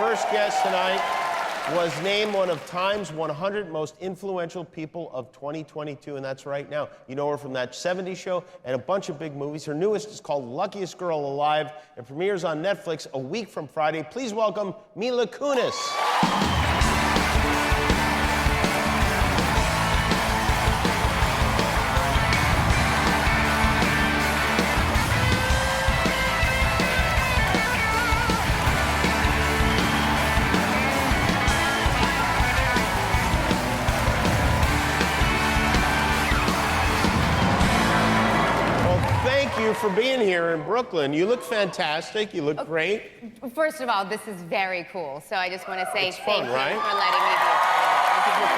first guest tonight was named one of Time's 100 most influential people of 2022, and that's right now. You know her from that '70s show and a bunch of big movies. Her newest is called Luckiest Girl Alive and premieres on Netflix a week from Friday. Please welcome Mila Kunis. Thank you for being here in Brooklyn. You look fantastic. You look great. First of all, this is very cool. So I just want to say thank you right? for letting me Thank you for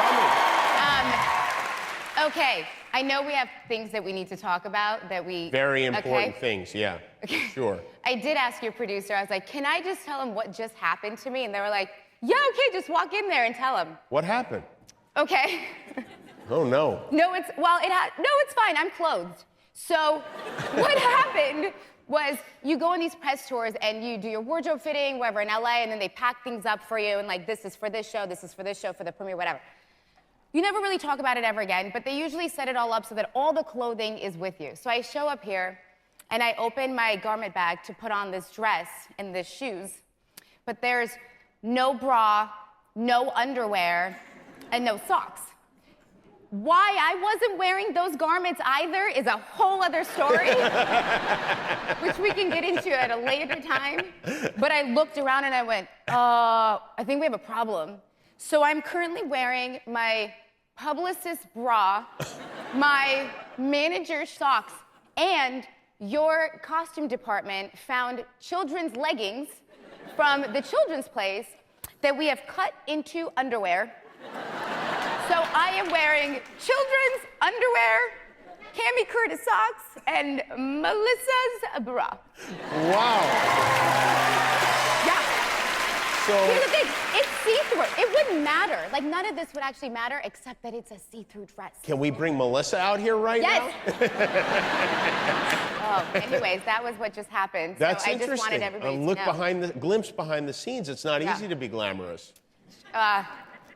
coming. Okay, I know we have things that we need to talk about that we... Very important things, yeah. Okay. Sure. I did ask your producer, I was like, can I just tell him what just happened to me? And they were like, yeah, okay, just walk in there and tell him. What happened? Okay. Oh, no. No, it's fine, I'm clothed. So what happened was you go on these press tours and you do your wardrobe fitting, wherever in LA, and then they pack things up for you and like, this is for this show, this is for this show, for the premiere, whatever. You never really talk about it ever again, but they usually set it all up so that all the clothing is with you. So I show up here and I open my garment bag to put on this dress and this shoes, but there's no bra, no underwear, and no socks. Why I wasn't wearing those garments either is a whole other story, which we can get into at a later time. But I looked around and I went, I think we have a problem. So I'm currently wearing my publicist bra, my manager's socks, and your costume department found children's leggings from the children's place that we have cut into underwear. So I am wearing children's underwear, Cami Curtis socks, and Melissa's bra. Wow. Yeah. So here's the thing, it's see-through. It wouldn't matter. Like, none of this would actually matter except that it's a see-through dress. can we bring Melissa out here right Yes. now? Anyways, that was what just happened. That's so I interesting. just wanted everybody to look know. glimpse behind the scenes. It's not Yeah. easy to be glamorous.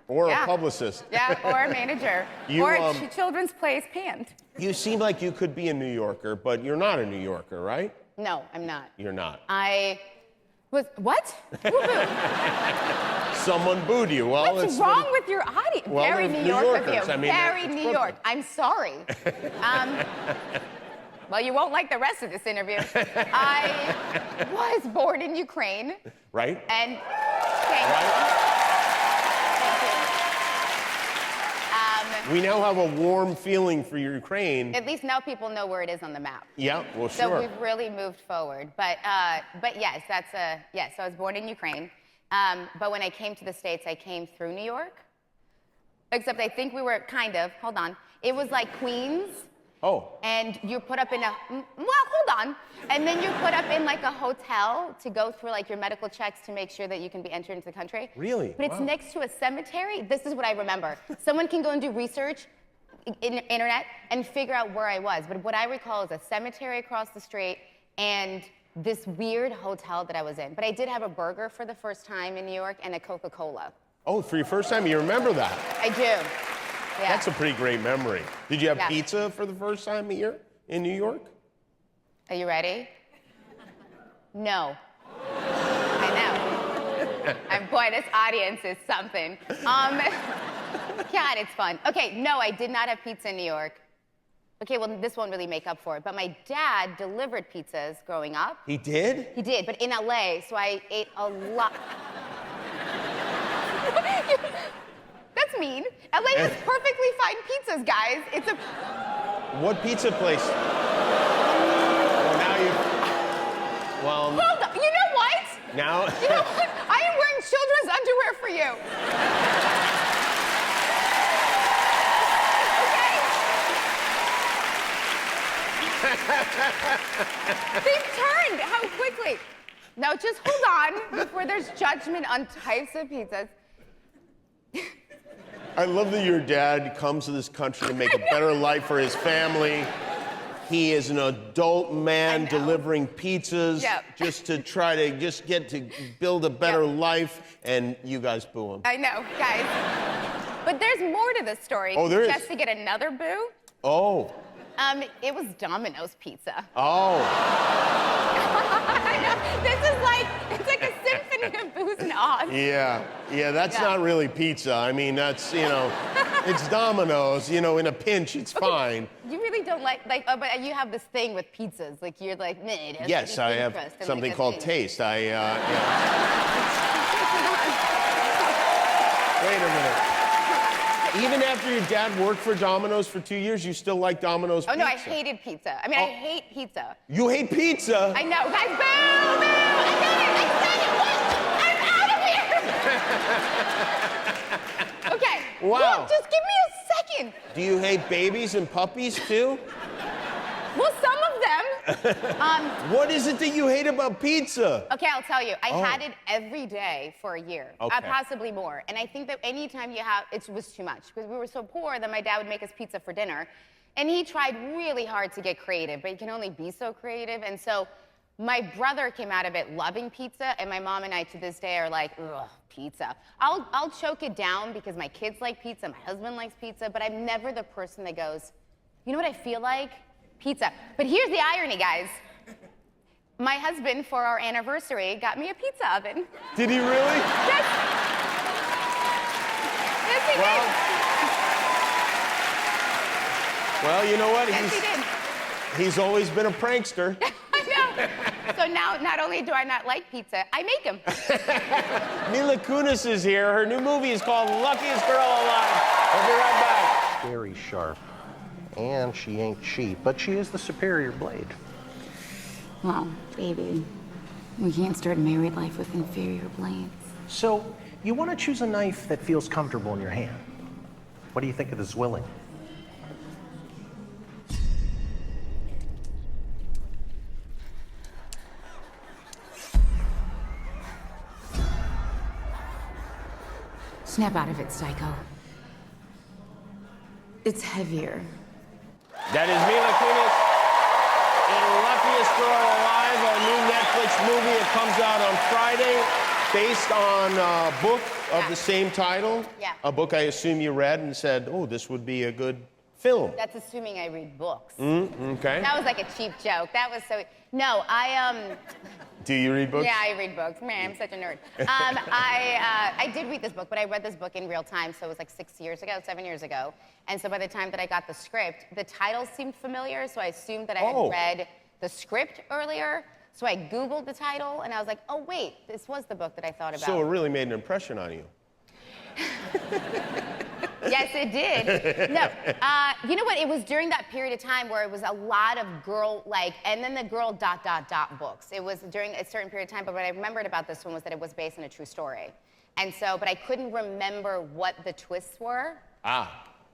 Or a publicist. Yeah, or a manager. Or a children's place pant. You seem like you could be a New Yorker, but you're not a New Yorker, right? No, I'm not. You're not. I was, what? Woo-hoo. Someone booed you. Well, What's wrong with your audience? Well, Very they're New York of you. Yorkers. I mean, Very it's New Brooklyn. York. I'm sorry. Well, you won't like the rest of this interview. I was born in Ukraine. Right? And We now have a warm feeling for Ukraine. at least now people know where it is on the map. Yeah, well, So sure. we've really moved forward. But yes, yes, so I was born in Ukraine. But when I came to the States, I came through New York. Except I think we were hold on. It was like Queens. Oh. And you put up in hold on. And then you put up in like a hotel to go through like your medical checks to make sure that you can be entered into the country. Really? But it's next to a cemetery. This is what I remember. Someone can go and do research in the internet and figure out where I was. But what I recall is a cemetery across the street and this weird hotel that I was in. But I did have a burger for the first time in New York and a Coca-Cola. Oh, for your first time, you remember that? I do. Yeah. That's a pretty great memory. Did you have Yeah. pizza for the first time here in New York? Are you ready? No. I know. Boy, this audience is something. God, it's fun. Okay, no, I did not have pizza in New York. Okay, well, this won't really make up for it, but my dad delivered pizzas growing up. He did? He did, but in LA, so I ate a lot. That's mean. LA has perfectly fine pizzas, guys. It's a... What pizza place? Well, now you... Well... Hold on, you know what? Now... You know what? I am wearing children's underwear for you. Okay? They've turned. How quickly? Now just hold on before there's judgment on types of pizzas. I love that your dad comes to this country to make a better life for his family. he is an adult man delivering pizzas just to try to get to build a better life, and you guys boo him. I know, guys. But there's more to this story. Oh, there is? Just to get another boo. Oh. It was Domino's pizza. Oh. I know. This is like, it's like a symphony of boos and ahs. Yeah, that's not really pizza. I mean, that's, it's Domino's, in a pinch, it's fine. You really don't like, but you have this thing with pizzas. Like, you're like, nah, it has Yes, to be I thin have crust and something like called taste. Wait a minute. Even after your dad worked for Domino's for 2 years, you still like Domino's pizza? Oh, no, I hated pizza. I mean, I hate pizza. You hate pizza? I know. Guys, boo, boo! I did it! I'm out of here! Okay. Wow. Look, just give me a second. Do you hate babies and puppies, too? Well, some of them. What is it that you hate about pizza? Okay, I'll tell you. I had it every day for a year, possibly more. And I think that anytime it was too much because we were so poor that my dad would make us pizza for dinner. And he tried really hard to get creative, but he can only be so creative. And so my brother came out of it loving pizza, and my mom and I to this day are like, ugh, pizza. I'll choke it down because my kids like pizza, my husband likes pizza, but I'm never the person that goes, you know what I feel like? Pizza. But here's the irony, guys. My husband, for our anniversary, got me a pizza oven. Did he really? Yes. Yes, he did. Well, you know what? Yes, he did. He's always been a prankster. I know. So now, not only do I not like pizza, I make them. Mila Kunis is here. Her new movie is called Luckiest Girl Alive. We'll be right back. Very sharp. And she ain't cheap, but she is the superior blade. Well, baby, we can't start married life with inferior blades. So, you want to choose a knife that feels comfortable in your hand. What do you think of the Zwilling? Snap out of it, psycho. It's heavier. That is Mila Kunis in Luckiest Girl Alive, our new Netflix movie. It comes out on Friday, based on a book of the same title. Yeah. A book I assume you read and said, oh, this would be a good film. That's assuming I read books. Okay. That was like a cheap joke. That was so... No, Do you read books? Yeah, I read books. Man, I'm such a nerd. I did read this book, but I read this book in real time, so it was like 7 years ago. And so by the time that I got the script, the title seemed familiar, so I assumed that I had read the script earlier. So I Googled the title, and I was like, oh, wait, this was the book that I thought about. So it really made an impression on you. Yes, it did. No, you know what? It was during that period of time where it was a lot of and then the girl ... books. It was during a certain period of time, but what I remembered about this one was that it was based on a true story. And so, but I couldn't remember what the twists were.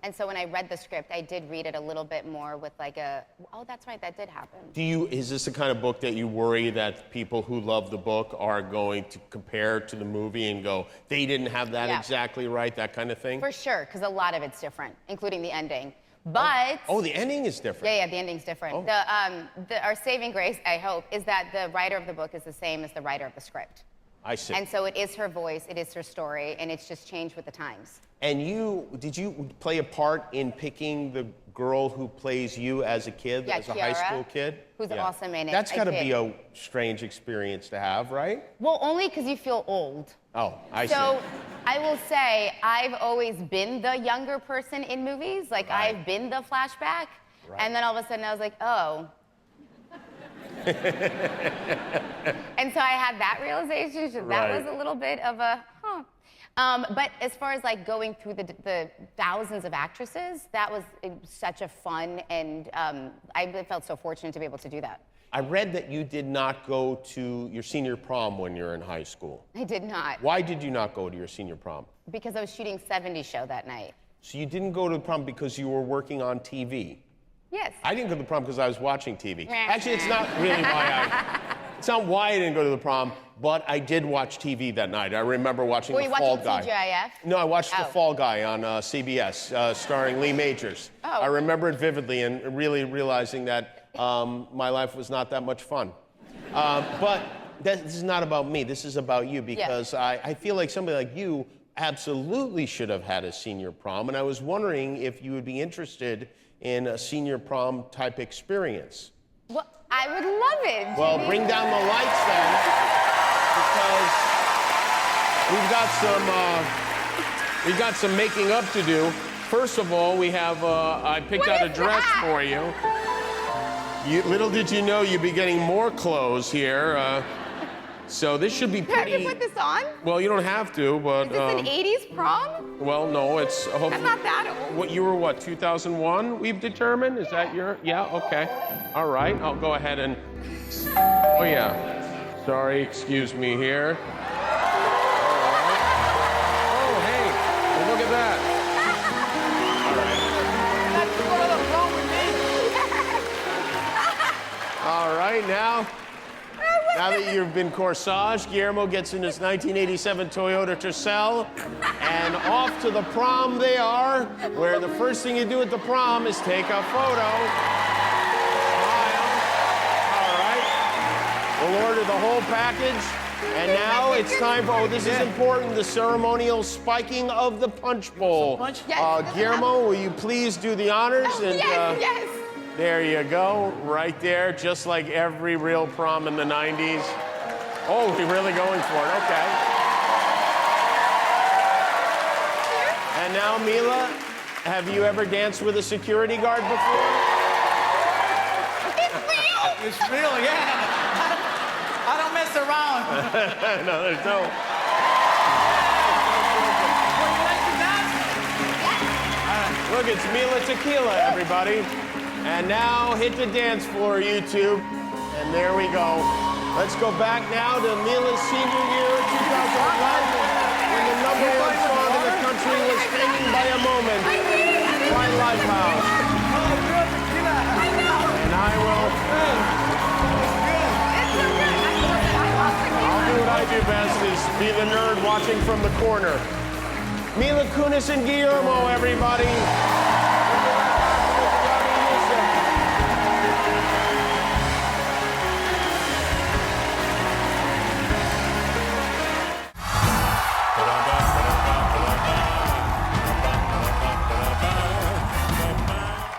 And so when I read the script, I did read it a little bit more with oh, that's right, that did happen. Is this the kind of book that you worry that people who love the book are going to compare to the movie and go, they didn't have that exactly right, that kind of thing? For sure, because a lot of it's different, including the ending. But... Oh, the ending is different. Yeah, the ending's different. Our saving grace, I hope, is that the writer of the book is the same as the writer of the script. I see. And so it is her voice, it is her story, and it's just changed with the times. And did you play a part in picking the girl who plays you as a kid, as a high school kid? Who's awesome in it. That's got to be a strange experience to have, right? Well, only because you feel old. Oh, I see. So I will say, I've always been the younger person in movies. I've been the flashback. Right. And then all of a sudden I was like, oh. And so I had that realization. So that was a little bit of a, but as far as going through the thousands of actresses, that was such a fun, and I felt so fortunate to be able to do that. I read that you did not go to your senior prom when you were in high school. I did not. Why did you not go to your senior prom? Because I was shooting 70 show that night. So you didn't go to the prom because you were working on TV? Yes. I didn't go to the prom because I was watching TV. Actually, it's not really why it's not why I didn't go to the prom, but I did watch TV that night. I remember watching The Fall Guy. Were you watching TGIF? No, I watched The Fall Guy on CBS, starring Lee Majors. I remember it vividly and really realizing that my life was not that much fun. But this is not about me. This is about you because I feel like somebody like you absolutely should have had a senior prom. And I was wondering if you would be interested in a senior prom type experience. Well, I would love it. Well, Jimmy. bring down the lights then, because we've got some making up to do. First of all, we have I picked What out a is dress that? for you. Little did you know you'd be getting more clothes here. So this should be Do I have pretty. to put this on? Well, you don't have to, but Is this an 80s prom? well, no, it's hopefully. I'm not that old. What you were? What 2001? We've determined. Is that your? Yeah. Okay. All right. I'll go ahead and. Oh yeah. Sorry. Excuse me here. Oh hey. Well, look at that. All right. Now that you've been corsaged, Guillermo gets in his 1987 Toyota Tercel, and off to the prom they are, where the first thing you do at the prom is take a photo. Smile. All right. We'll order the whole package. And now it's time for, this is important, the ceremonial spiking of the punch bowl. Yes. Guillermo, will you please do the honors? Yes. There you go, right there, just like every real prom in the 90s. Oh, we're really going for it, okay. And now, Mila, have you ever danced with a security guard before? It's real, yeah. I don't mess around. No, there's no. Would you like to dance? Look, it's Mila Tequila, everybody. And now hit the dance floor, YouTube. And there we go. Let's go back now to Mila's senior year, 2011, when the #1 song in the country was hanging by a moment. My Lifehouse. And I will. I'll do what I do best, is be the nerd watching from the corner. Mila Kunis and Guillermo, everybody.